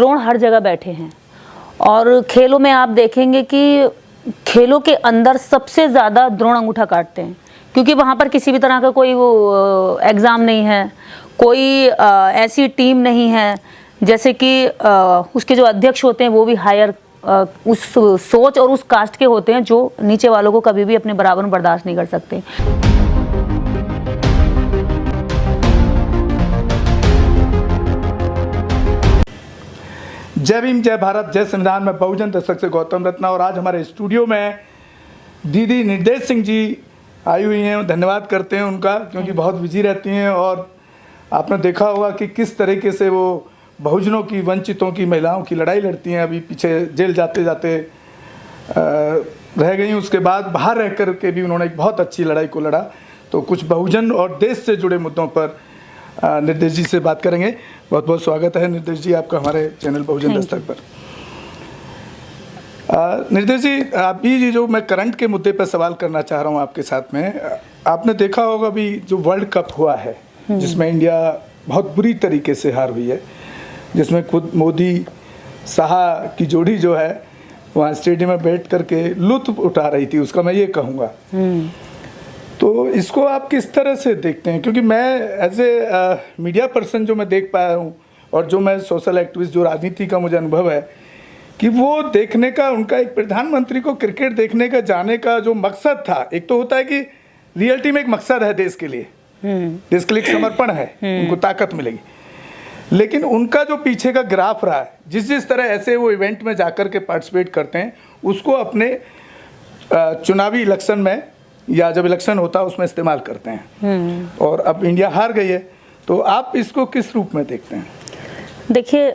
द्रोण हर जगह बैठे हैं और खेलों में आप देखेंगे कि खेलों के अंदर सबसे ज़्यादा द्रोण अंगूठा काटते हैं, क्योंकि वहाँ पर किसी भी तरह का कोई वो एग्ज़ाम नहीं है, कोई ऐसी टीम नहीं है, जैसे कि उसके जो अध्यक्ष होते हैं वो भी हायर उस सोच और उस कास्ट के होते हैं जो नीचे वालों को कभी भी अपने बराबर में बर्दाश्त नहीं कर सकते। जय भीम, जय भारत, जय संविधान में बहुजन दस्तक से गौतम रत्ना। और आज हमारे स्टूडियो में दीदी निर्देश सिंह जी आई हुई हैं। धन्यवाद करते हैं उनका, क्योंकि बहुत बिजी रहती हैं और आपने देखा होगा कि किस तरीके से वो बहुजनों की, वंचितों की, महिलाओं की लड़ाई लड़ती हैं। अभी पीछे जेल जाते जाते रह गई, उसके बाद बाहर रह कर के भी उन्होंने एक बहुत अच्छी लड़ाई को लड़ा। तो कुछ बहुजन और देश से जुड़े मुद्दों पर निर्देश जी से बात करेंगे। बहुत बहुत स्वागत है निर्देश जी आपका हमारे चैनल बहुजन दस्तक पर। निर्देश जी, अभी जो मैं करंट के मुद्दे पर सवाल करना चाह रहा हूँ आपके साथ में, आपने देखा होगा अभी जो वर्ल्ड कप हुआ है जिसमें इंडिया बहुत बुरी तरीके से हार हुई है, जिसमें खुद मोदी शाह की जोड़ी जो है वहाँ स्टेडियम में बैठ करके लुत्फ उठा रही थी, उसका मैं ये कहूँगा। तो इसको आप किस तरह से देखते हैं? क्योंकि मैं एज ए मीडिया पर्सन जो मैं देख पाया हूँ और जो मैं सोशल एक्टिविस्ट, जो राजनीति का मुझे अनुभव है कि वो देखने का, उनका एक प्रधानमंत्री को क्रिकेट देखने का जाने का जो मकसद था, एक तो होता है कि रियलिटी में एक मकसद है देश के लिए, देश के लिए एक समर्पण है, उनको ताकत मिलेगी, लेकिन उनका जो पीछे का ग्राफ रहा है, जिस तरह ऐसे वो इवेंट में जाकर के पार्टिसिपेट करते हैं, उसको अपने चुनावी इलेक्शन में या जब इलेक्शन होता है उसमें इस्तेमाल करते हैं। और अब इंडिया हार गई है, तो आप इसको किस रूप में देखते हैं? देखिए,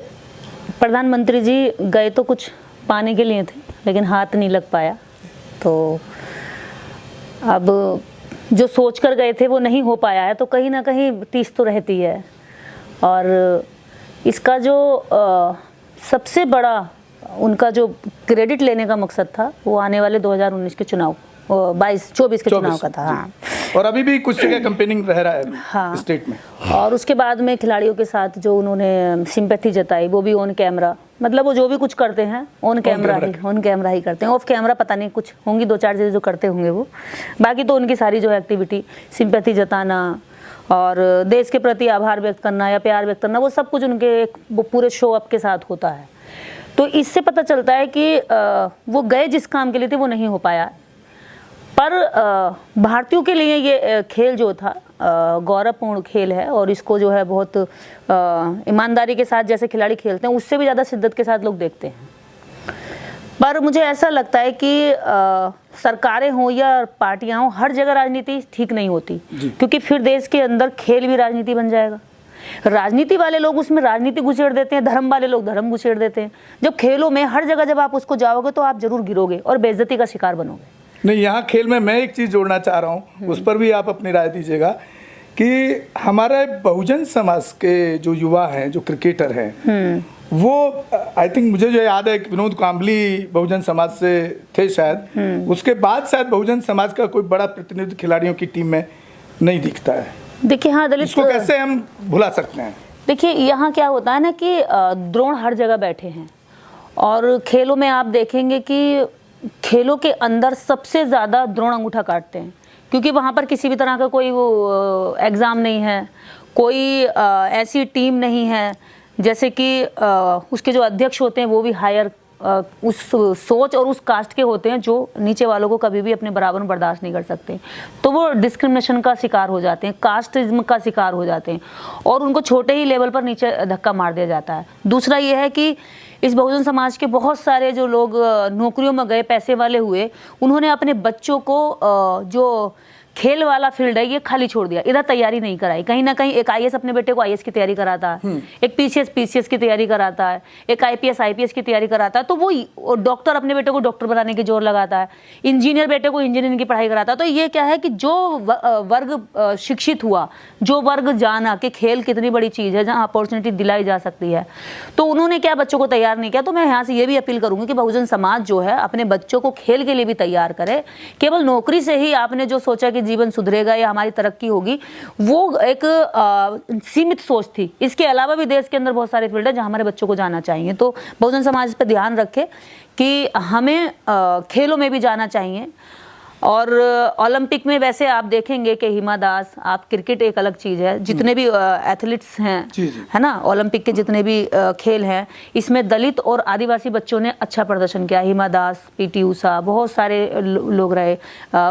प्रधानमंत्री जी गए तो कुछ पाने के लिए थे, लेकिन हाथ नहीं लग पाया। तो अब जो सोच कर गए थे वो नहीं हो पाया है, तो कहीं ना कहीं टीस तो रहती है। और इसका जो सबसे बड़ा उनका जो क्रेडिट लेने का मकसद था वो आने वाले 2019 के चुनाव, 24 के चुनाव का था। हाँ। और अभी भी कुछ जगह कैंपेनिंग रह रहा है हाँ। स्टेट में। और उसके बाद में खिलाड़ियों के साथ जो उन्होंने सिंपैथी जताई, वो भी ऑन कैमरा, मतलब वो जो भी कुछ करते हैं ऑन कैमरा ही करते हैं। ऑफ कैमरा पता नहीं कुछ होंगी दो चार चीज़ें जो करते होंगे वो, बाकी तो उनकी सारी जो है एक्टिविटी, सिंपैथी जताना और देश के प्रति आभार व्यक्त करना या प्यार व्यक्त करना, वो सब कुछ उनके एक पूरे शो अप के साथ होता है। तो इससे पता चलता है कि वो गए जिस काम के लिए थे वो नहीं हो पाया। पर भारतीयों के लिए ये खेल जो था गौरवपूर्ण खेल है, और इसको जो है बहुत ईमानदारी के साथ जैसे खिलाड़ी खेलते हैं उससे भी ज़्यादा शिद्दत के साथ लोग देखते हैं। पर मुझे ऐसा लगता है कि सरकारें हों या पार्टियां हों, हर जगह राजनीति ठीक नहीं होती, क्योंकि फिर देश के अंदर खेल भी राजनीति बन जाएगा। राजनीति वाले लोग उसमें राजनीति घुसेड़ देते हैं, धर्म वाले लोग धर्म घुसेड़ देते हैं। जब खेलों में हर जगह जब आप उसको जाओगे तो आप जरूर गिरोगे और बेइज्जती का शिकार बनोगे। नहीं, यहाँ खेल में मैं एक चीज़ जोड़ना चाह रहा हूँ, उस पर भी आप अपनी राय दीजिएगा कि हमारे बहुजन समाज के जो युवा हैं, जो क्रिकेटर हैं, वो आई थिंक मुझे जो याद है कि विनोद कांबली बहुजन समाज से थे शायद, उसके बाद शायद बहुजन समाज का कोई बड़ा प्रतिनिधि खिलाड़ियों की टीम में नहीं दिखता है। देखिए, हाँ, दलित इसको कैसे हम भुला सकते हैं? देखिए, यहाँ क्या होता है ना कि द्रोण हर जगह बैठे हैं और खेलों में आप देखेंगे कि खेलों के अंदर सबसे ज़्यादा द्रोण अंगूठा काटते हैं, क्योंकि वहाँ पर किसी भी तरह का कोई वो एग्ज़ाम नहीं है, कोई ऐसी टीम नहीं है, जैसे कि उसके जो अध्यक्ष होते हैं वो भी हायर उस सोच और उस कास्ट के होते हैं जो नीचे वालों को कभी भी अपने बराबर में बर्दाश्त नहीं कर सकते। तो वो डिस्क्रिमिनेशन का शिकार हो जाते हैं, कास्टिज्म का शिकार हो जाते हैं और उनको छोटे ही लेवल पर नीचे धक्का मार दिया जाता है। दूसरा ये है कि इस बहुजन समाज के बहुत सारे जो लोग नौकरियों में गए, पैसे वाले हुए, उन्होंने अपने बच्चों को जो खेल वाला फील्ड है ये खाली छोड़ दिया, इधर तैयारी नहीं कराई। कहीं ना कहीं एक आईएएस अपने बेटे को आईएएस की तैयारी कराता है, एक पीसीएस की तैयारी कराता है, एक आईपीएस की तैयारी कराता है, तो वो डॉक्टर अपने बेटे को डॉक्टर बनाने की जोर लगाता है, इंजीनियर बेटे को इंजीनियरिंग की पढ़ाई कराता है। तो ये क्या है कि जो वर्ग शिक्षित हुआ, जो वर्ग जाना कि खेल कितनी बड़ी चीज़ है जहाँ अपॉर्चुनिटी दिलाई जा सकती है, तो उन्होंने क्या बच्चों को तैयार नहीं किया। तो मैं यहाँ से ये भी अपील करूँगी कि बहुजन समाज जो है अपने बच्चों को खेल के लिए भी तैयार करे। केवल नौकरी से ही आपने जो सोचा कि जीवन सुधरेगा या हमारी तरक्की होगी, वो एक सीमित सोच थी। इसके अलावा भी देश के अंदर बहुत सारे फील्ड है जहाँ हमारे बच्चों को जाना चाहिए। तो बहुजन समाज इस पर ध्यान रखे कि हमें खेलों में भी जाना चाहिए। और ओलंपिक में वैसे आप देखेंगे कि हिमा दास, आप क्रिकेट एक अलग चीज़ है, जितने भी एथलीट्स हैं, है ना, ओलंपिक के जितने भी खेल हैं, इसमें दलित और आदिवासी बच्चों ने अच्छा प्रदर्शन किया। हिमा दास, पीटी उषा, बहुत सारे लोग रहे,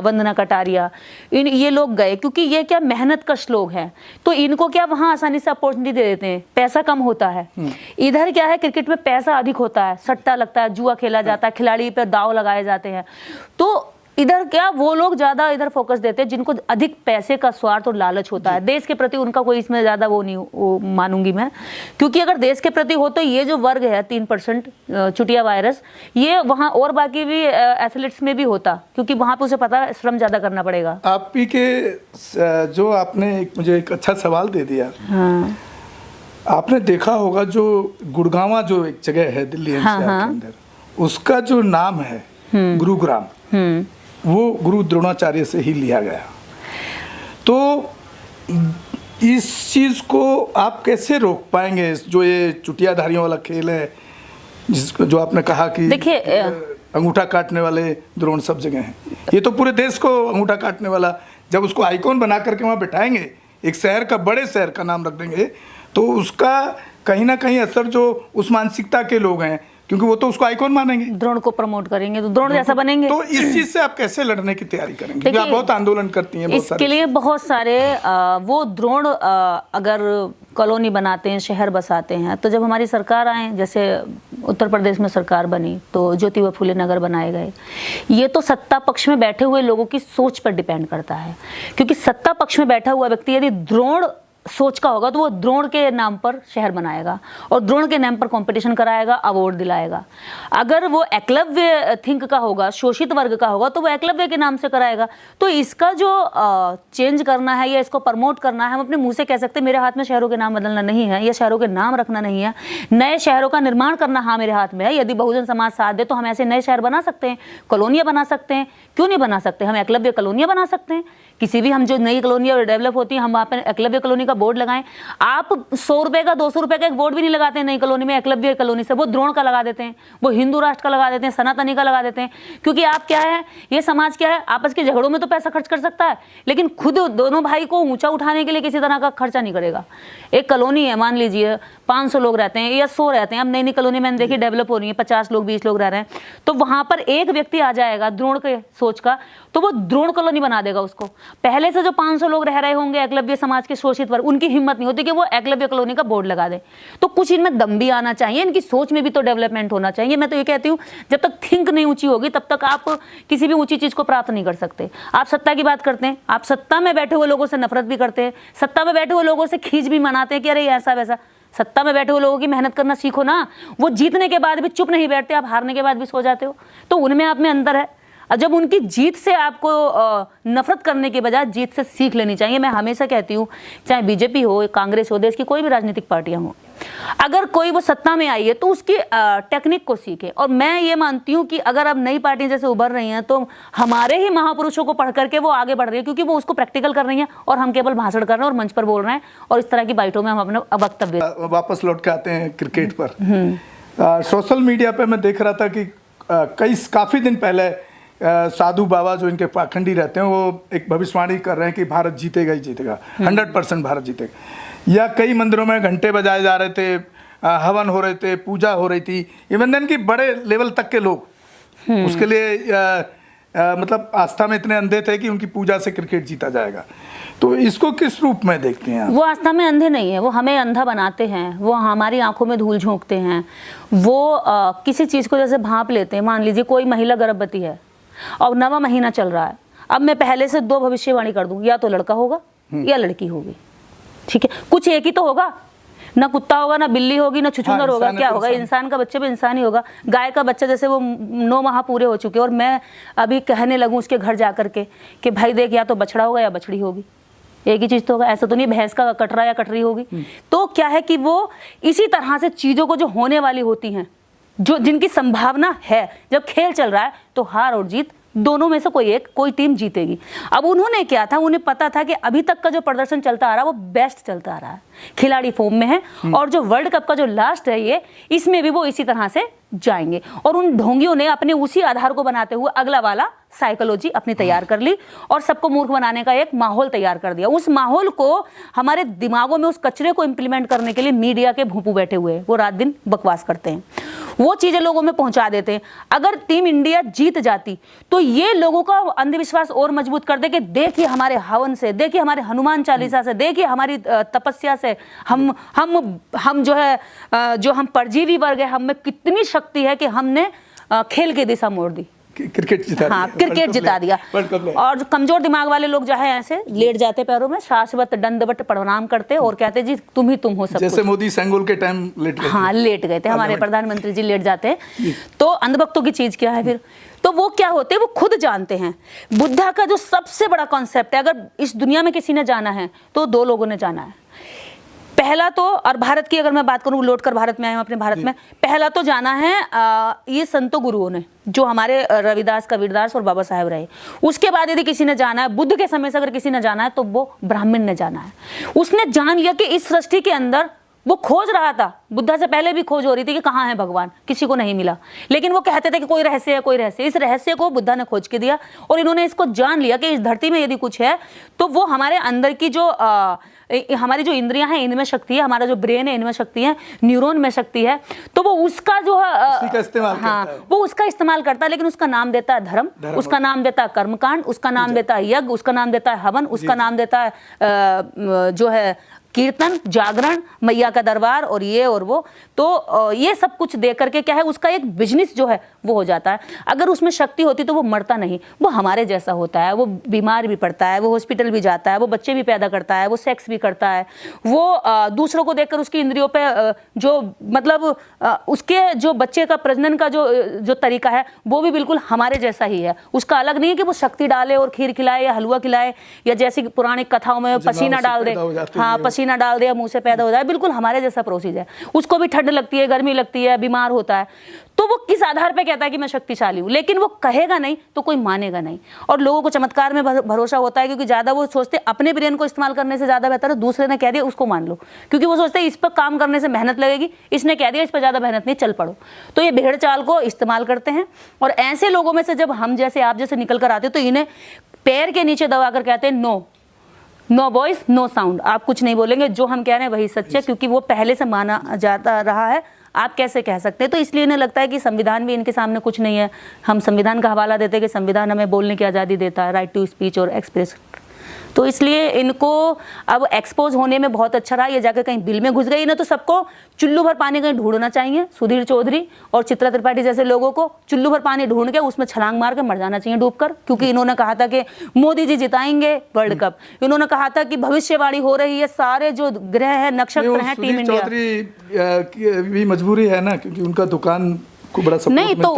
वंदना कटारिया, ये लोग गए क्योंकि ये क्या मेहनत कश लोग हैं, तो इनको क्या वहाँ आसानी से अपॉर्चुनिटी दे देते हैं, पैसा कम होता है। इधर क्या है, क्रिकेट में पैसा अधिक होता है, सट्टा लगता है, जुआ खेला जाता है, खिलाड़ी पर दाव लगाए जाते हैं। तो इधर क्या वो लोग ज्यादा इधर फोकस देते हैं जिनको अधिक पैसे का स्वार्थ और लालच होता है। देश के प्रति उनका कोई इसमें ज्यादा वो नहीं वो मानूंगी मैं, क्योंकि अगर देश के प्रति हो तो ये जो वर्ग है 3% चुटिया वायरस, ये वहाँ और बाकी भी एथलीट्स में भी होता, क्योंकि वहाँ पे उसे पता है श्रम ज्यादा करना पड़ेगा। आप ही के जो आपने मुझे एक अच्छा सवाल दे दिया। हाँ। आपने देखा होगा जो गुड़गांवा जो एक जगह है दिल्ली एनसीआर के अंदर, उसका जो नाम है गुरुग्राम, वो गुरु द्रोणाचार्य से ही लिया गया। तो इस चीज को आप कैसे रोक पाएंगे, जो ये चुटियाधारियों वाला खेल है, जिसको जो आपने कहा कि देखिए अंगूठा काटने वाले द्रोण सब जगह हैं, ये तो पूरे देश को अंगूठा काटने वाला, जब उसको आइकॉन बना करके वहाँ बिठाएंगे, एक शहर का, बड़े शहर का नाम रख देंगे, तो उसका कहीं ना कहीं असर जो उस मानसिकता के लोग हैं, क्योंकि वो तो उसको आइकॉन मानेंगे, द्रोण को प्रमोट करेंगे तो द्रोण जैसा बनेंगे। तो इस चीज से आप कैसे लड़ने की तैयारी करेंगे? क्योंकि आप बहुत आंदोलन करती हैं, बहुत इसके लिए बहुत सारे वो द्रोण अगर कॉलोनी बनाते हैं, शहर बसाते हैं, तो जब हमारी सरकार आए, जैसे उत्तर प्रदेश में सरकार बनी तो ज्योतिबा फुले नगर बनाए गए। ये तो सत्ता पक्ष में बैठे हुए लोगों की सोच पर डिपेंड करता है, क्योंकि सत्ता पक्ष में बैठा हुआ व्यक्ति यदि द्रोण सोच का होगा तो वो द्रोण के नाम पर शहर बनाएगा और द्रोण के नाम पर कंपटीशन कराएगा, अवार्ड दिलाएगा। अगर वो एकलव्य थिंक का होगा, शोषित वर्ग का होगा, तो वो एकलव्य के नाम से कराएगा। तो इसका जो चेंज करना है या इसको प्रमोट करना है, हम अपने मुंह से कह सकते हैं मेरे हाथ में शहरों के नाम बदलना नहीं है या शहरों के नाम रखना नहीं है, नए शहरों का निर्माण करना हाँ मेरे हाथ में है। यदि बहुजन समाज साथ दे तो हम ऐसे नए शहर बना सकते हैं, कॉलोनियाँ बना सकते हैं। क्यों नहीं बना सकते? हम एकलव्य कॉलोनियाँ बना सकते हैं। किसी भी हम जो नई कॉलोनियाँ डेवलप होती हैं, हम वहाँ पर एकलव्य कॉलोनी का बोर्ड लगाएं। आप 100 रुपए का, 200 रुपए का एक बोर्ड भी नहीं लगाते हैं नई कॉलोनी में एकलव्य कॉलोनी से, वो द्रोण का लगा देते हैं, वो हिंदू राष्ट्र का लगा देते हैं, सनातनी का लगा देते हैं। क्योंकि आप क्या है, ये समाज क्या है, आपस के झगड़ों में तो पैसा खर्च कर सकता है, लेकिन खुद दोनों भाई को ऊंचा उठाने के लिए किसी तरह का खर्चा नहीं करेगा। एक कॉलोनी है, मान लीजिए 500 लोग रहते हैं या 100 रहते हैं, अब नई नई कॉलोनी मैंने देखी डेवलप हो रही है, 50 लोग 20 लोग रह रहे हैं, तो वहां पर एक व्यक्ति आ जाएगा द्रोण के सोच का, तो वो द्रोण कॉलोनी बना देगा उसको। पहले से जो 500 लोग रह रहे होंगे एकलव्य समाज के शोषित वर्ग, उनकी हिम्मत नहीं होती कि वो एकलव्य कॉलोनी का बोर्ड लगा दे। तो कुछ इनमें दम भी आना चाहिए, इनकी सोच में भी तो डेवलपमेंट होना चाहिए। मैं तो ये कहती हूँ, जब तक थिंक नहीं ऊंची होगी तब तक आप किसी भी ऊंची चीज को प्राप्त नहीं कर सकते। आप सत्ता की बात करते हैं, आप सत्ता में बैठे हुए लोगों से नफरत भी करते हैं, सत्ता में बैठे हुए लोगों से खींच भी मनाते हैं कि अरे ऐसा वैसा। सत्ता में बैठे हुए लोगों की मेहनत करना सीखो ना, वो जीतने के बाद भी चुप नहीं बैठते, आप हारने के बाद भी सो जाते हो, तो उनमें आप में अंतर है। और जब उनकी जीत से आपको नफरत करने के बजाय जीत से सीख लेनी चाहिए। मैं हमेशा कहती हूँ, चाहे बीजेपी हो, कांग्रेस हो, देश की कोई भी राजनीतिक पार्टियां हो, अगर कोई वो सत्ता में आई है तो उसकी टेक्निक को सीखे। और मैं ये मानती हूँ कि अगर अब नई पार्टियां जैसे उभर रही हैं तो हमारे ही महापुरुषों को पढ़ करके वो आगे बढ़ रही है, क्योंकि वो उसको प्रैक्टिकल कर रही हैं और हम केवल भाषण कर रहे हैं और मंच पर बोल रहे हैं और इस तरह की बाइटों में हम अपना वक्तव्य। वापस लौट के आते हैं क्रिकेट पर। सोशल मीडिया पे मैं देख रहा था कि काफी दिन पहले साधु बाबा जो इनके पाखंडी रहते हैं, वो एक भविष्यवाणी कर रहे हैं कि भारत जीतेगा ही जीतेगा, 100% भारत जीतेगा। या कई मंदिरों में घंटे बजाए जा रहे थे, हवन हो रहे थे, पूजा हो रही थी, इवन देन की बड़े लेवल तक के लोग उसके लिए मतलब आस्था में इतने अंधे थे कि उनकी पूजा से क्रिकेट जीता जाएगा। तो इसको किस रूप में देखते हैं आप? वो आस्था में अंधे नहीं है, वो हमें अंधा बनाते हैं, वो हमारी आंखों में धूल झोंकते हैं, वो किसी चीज़ को जैसे भांप लेते हैं। मान लीजिए कोई महिला गर्भवती है और 9वां महीना चल रहा है, अब मैं पहले से 2 भविष्यवाणी कर दूं, या तो लड़का होगा या लड़की होगी, ठीक है, कुछ एक ही तो होगा, ना कुत्ता होगा, ना बिल्ली होगी, ना छुछुंदर होगा, क्या होगा? इंसान का बच्चे भी इंसान ही होगा। गाय का बच्चा जैसे वो 9 माह पूरे हो चुके और मैं अभी कहने लगूं उसके घर जा करके कि भाई देख, या तो बछड़ा होगा या बछड़ी होगी, एक ही चीज तो होगा। ऐसा तो नहीं भैंस का कटरा या कटरी होगी। तो क्या है कि वो इसी तरह से चीजों को जो होने वाली होती हैं, जो जिनकी संभावना है, जब खेल चल रहा है तो हार और जीत दोनों में से कोई टीम जीतेगी। अब उन्होंने क्या था, उन्हें पता था कि अभी तक का जो प्रदर्शन चलता आ रहा है वो बेस्ट चलता आ रहा है, खिलाड़ी फॉर्म में है, और जो वर्ल्ड कप का जो लास्ट है ये, इसमें भी वो इसी तरह से जाएंगे। और उन ढोंगियों ने अपने उसी आधार को बनाते हुए अगला वाला साइकोलॉजी अपनी तैयार कर ली और सबको मूर्ख बनाने का एक माहौल तैयार कर दिया। उस माहौल को हमारे दिमागों में, उस कचरे को इंप्लीमेंट करने के लिए मीडिया के भूपू बैठे हुए हैं, वो रात दिन बकवास करते हैं, वो चीजें लोगों में पहुंचा देते हैं। अगर टीम इंडिया जीत जाती तो ये लोगों का अंधविश्वास और मजबूत कर दे कि देखिए हमारे हवन से, देखिए हमारे हनुमान चालीसा से, देखिए हमारी तपस्या से हम जो है, जो हम परजीवी वर्ग है, हम में कितनी शक्ति है कि हमने खेल की दिशा मोड़ दी, क्रिकेट जिता दिया। हाँ, क्रिकेट जिता दिया। और कमजोर दिमाग वाले लोग जो है ऐसे लेट जाते पैरों में, शाश्वत दंडवत प्रणाम करते और कहते जी तुम हो सब जैसे कुछ। मोदी सेंगोल के टाइम लेट गए। हाँ, लेट गए थे, हमारे प्रधानमंत्री जी लेट जाते हैं। तो अंधभक्तों की चीज क्या है फिर? तो वो क्या होते हैं, वो खुद जानते हैं। बुद्धा का जो सबसे बड़ा कॉन्सेप्ट है, अगर इस दुनिया में किसी ने जाना है तो दो लोगों ने जाना है। पहला तो, और भारत की अगर मैं बात करूं, लौट कर भारत में आए अपने भारत में, पहला तो जाना है ये संतों गुरुओं ने, जो हमारे रविदास, कबीरदास और बाबा साहेब रहे। उसके बाद यदि किसी ने जाना है, बुद्ध के समय से अगर किसी ने जाना है तो वो ब्राह्मण ने जाना है। उसने जान लिया कि इस सृष्टि के अंदर, वो खोज रहा था, बुद्धा से पहले भी खोज हो रही थी कि कहाँ है भगवान, किसी को नहीं मिला, लेकिन वो कहते थे कि कोई रहस्य है, कोई रहस्य। इस रहस्य को बुद्धा ने खोज के दिया और इन्होंने इसको जान लिया कि इस धरती में यदि कुछ है तो वो हमारे अंदर की जो हमारी जो इंद्रियां हैं इनमें शक्ति है, हमारा जो ब्रेन है इनमें शक्ति है, न्यूरॉन में शक्ति है, तो वो उसका जो है इस्तेमाल हाँ, वो उसका इस्तेमाल करता है, लेकिन उसका नाम देता है धर्म, उसका नाम देता है कर्मकांड, उसका नाम देता है यज्ञ, उसका नाम देता है हवन, उसका नाम देता है जो है कीर्तन, जागरण, मैया का दरबार और ये और वो। तो ये सब कुछ दे करके क्या है, उसका एक बिजनेस जो है वो हो जाता है। अगर उसमें शक्ति होती तो वो मरता नहीं, वो हमारे जैसा होता है, वो बीमार भी पड़ता है, वो हॉस्पिटल भी जाता है, वो बच्चे भी पैदा करता है, वो सेक्स भी करता है, वो दूसरों को देखकर उसकी इंद्रियों पे जो मतलब उसके जो बच्चे का प्रजनन का जो तरीका है वो भी बिल्कुल हमारे जैसा ही है। उसका अलग नहीं है कि वो शक्ति डाले और खीर खिलाए या हलवा खिलाए, या जैसी पुरानी कथाओं में पसीना डाल दे, हाँ पसीना डाल दिया मुंह से पैदा हो जाए, बिल्कुल हमारे जैसा प्रोसीजर है। उसको भी ठंड लगती है, गर्मी लगती है, बीमार होता है, तो वो किस आधार पे कहता है कि मैं शक्तिशाली हूं, लेकिन वो कहेगा नहीं तो कोई मानेगा नहीं। और लोगों को चमत्कार में भरोसा होता है, क्योंकि ज्यादा वो सोचते अपने ब्रेन को इस्तेमाल करने से ज्यादा बेहतर है दूसरे ने कह दिया उसको मान लो, क्योंकि वो सोचते इस पर काम करने से मेहनत लगेगी, इसने कह दिया इस पर ज्यादा मेहनत नहीं, चल पड़ो। तो ये भेड़ चाल को इस्तेमाल करते हैं। और ऐसे लोगों में से जब हम जैसे आप जैसे निकल कर आते तो इन्हें पैर के नीचे दबाकर कहते हैं नो वॉइस नो साउंड, आप कुछ नहीं बोलेंगे, जो हम कह रहे हैं वही सच है, क्योंकि वो पहले से माना जाता रहा है, आप कैसे कह सकते हैं। तो इसलिए इन्हें लगता है कि संविधान भी इनके सामने कुछ नहीं है। हम संविधान का हवाला देते हैं कि संविधान हमें बोलने की आज़ादी देता है, राइट टू स्पीच और एक्सप्रेस। तो इसलिए इनको अब एक्सपोज होने में बहुत अच्छा रहा। ये जाकर कहीं बिल में घुस गई, इन्हें तो सबको चुल्लू भर पानी कहीं ढूंढना चाहिए। सुधीर चौधरी और चित्रा त्रिपाठी जैसे लोगों को चुल्लू भर पानी ढूंढ के उसमें छलांग मार के मर जाना चाहिए डूबकर, क्योंकि इन्होंने कहा था कि मोदी जी जिताएंगे वर्ल्ड कप, इन्होंने कहा था कि भविष्यवाणी हो रही है, सारे जो ग्रह है नक्षत्र हैं टीम इंडिया। चौधरी भी मजबूरी है ना, क्योंकि उनका दुकान को बड़ा सपोर्ट नहीं तो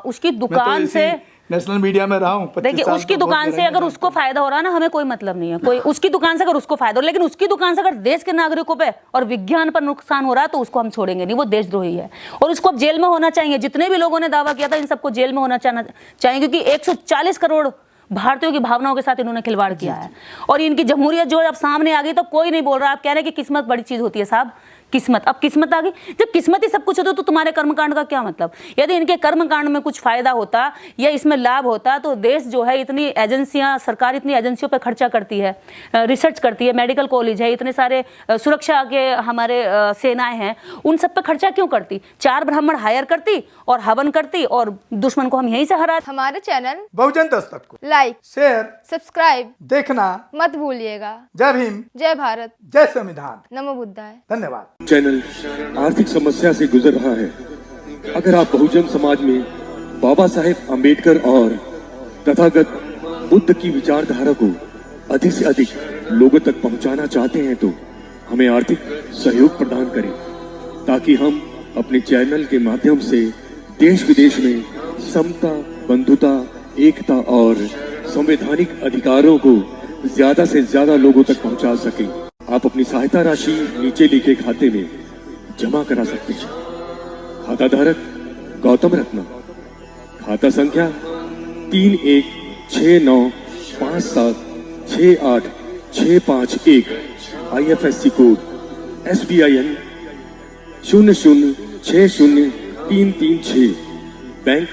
उसकी दुकान से नेशनल मीडिया में रहा हूँ, देखिए उसकी दुकान से अगर उसको फायदा हो रहा है ना, हमें कोई मतलब नहीं है, कोई उसकी दुकान से अगर उसको फायदा हो, लेकिन उसकी दुकान से अगर देश के नागरिकों पे और विज्ञान पर नुकसान हो रहा है तो उसको हम छोड़ेंगे नहीं, वो देशद्रोही है और उसको जेल में होना चाहिए। जितने भी लोगों ने दावा किया था इन सबको जेल में होना चाहिए, क्योंकि 140 करोड़ भारतीयों की भावनाओं के साथ इन्होंने खिलवाड़ किया है। और इनकी जमहूरियत जो अब सामने आ गई तो कोई नहीं बोल रहा। आप कह रहे हैं कि किस्मत बड़ी चीज होती है साहब, किस्मत, अब किस्मत आ गई। जब किस्मत ही सब कुछ होता तो तुम्हारे कर्मकांड का क्या मतलब? यदि इनके कर्मकांड में कुछ फायदा होता या इसमें लाभ होता तो देश जो है इतनी एजेंसियां, सरकार इतनी एजेंसियों पर खर्चा करती है, रिसर्च करती है, मेडिकल कॉलेज है, इतने सारे सुरक्षा के हमारे सेनाएं हैं, उन सब पर खर्चा क्यों करती? 4 ब्राह्मण हायर करती और हवन करती और दुश्मन को हम यहीं से हरा। हमारे चैनल बहुजन दस्तक को लाइक, शेयर, सब्सक्राइब देखना मत भूलिएगा। जय भीम, जय भारत, जय संविधान, नमो बुद्धाय। धन्यवाद। चैनल आर्थिक समस्या से गुजर रहा है। अगर आप बहुजन समाज में बाबा साहेब अम्बेडकर और तथागत बुद्ध की विचारधारा को अधिक से अधिक लोगों तक पहुंचाना चाहते हैं तो हमें आर्थिक सहयोग प्रदान करें, ताकि हम अपने चैनल के माध्यम से देश विदेश में समता, बंधुता, एकता और संवैधानिक अधिकारों को ज्यादा से ज्यादा लोगों तक पहुंचा सकें। आप अपनी सहायता राशि नीचे लिखे खाते में जमा करा सकते हैं। खाता धारक गौतम रत्ना, खाता संख्या 3169576865 IFSC कोड SBIN 0060336 बैंक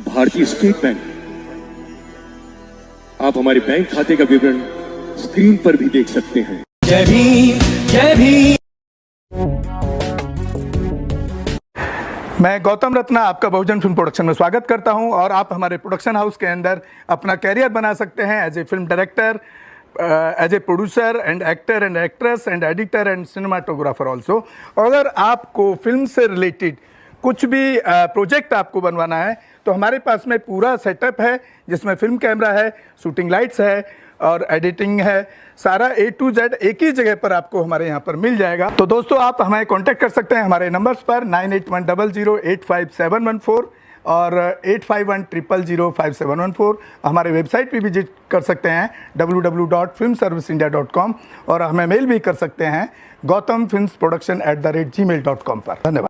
भारतीय स्टेट बैंक। आप हमारे बैंक खाते का विवरण स्क्रीन पर भी देख सकते हैं। जय भीम जय भीम। मैं गौतम रत्ना आपका बहुजन फिल्म प्रोडक्शन में स्वागत करता हूं और आप हमारे प्रोडक्शन हाउस के अंदर अपना कैरियर बना सकते हैं as a film director, as a producer and actor and actress and editor and cinematographer also. अगर आपको फिल्म से रिलेटेड कुछ भी प्रोजेक्ट आपको बनवाना है तो हमारे पास में पूरा सेटअप है, जिसमें फिल्म कैमरा है, शूटिंग लाइट्स है और एडिटिंग है। सारा A to Z एक ही जगह पर आपको हमारे यहाँ पर मिल जाएगा। तो दोस्तों आप हमें कांटेक्ट कर सकते हैं हमारे नंबर्स पर 9810085714 और 8510005714। हमारे वेबसाइट पे विजिट कर सकते हैं www.filmserviceindia.com और हमें मेल भी कर सकते हैं gautamfilmsproduction@gmail.com पर। धन्यवाद।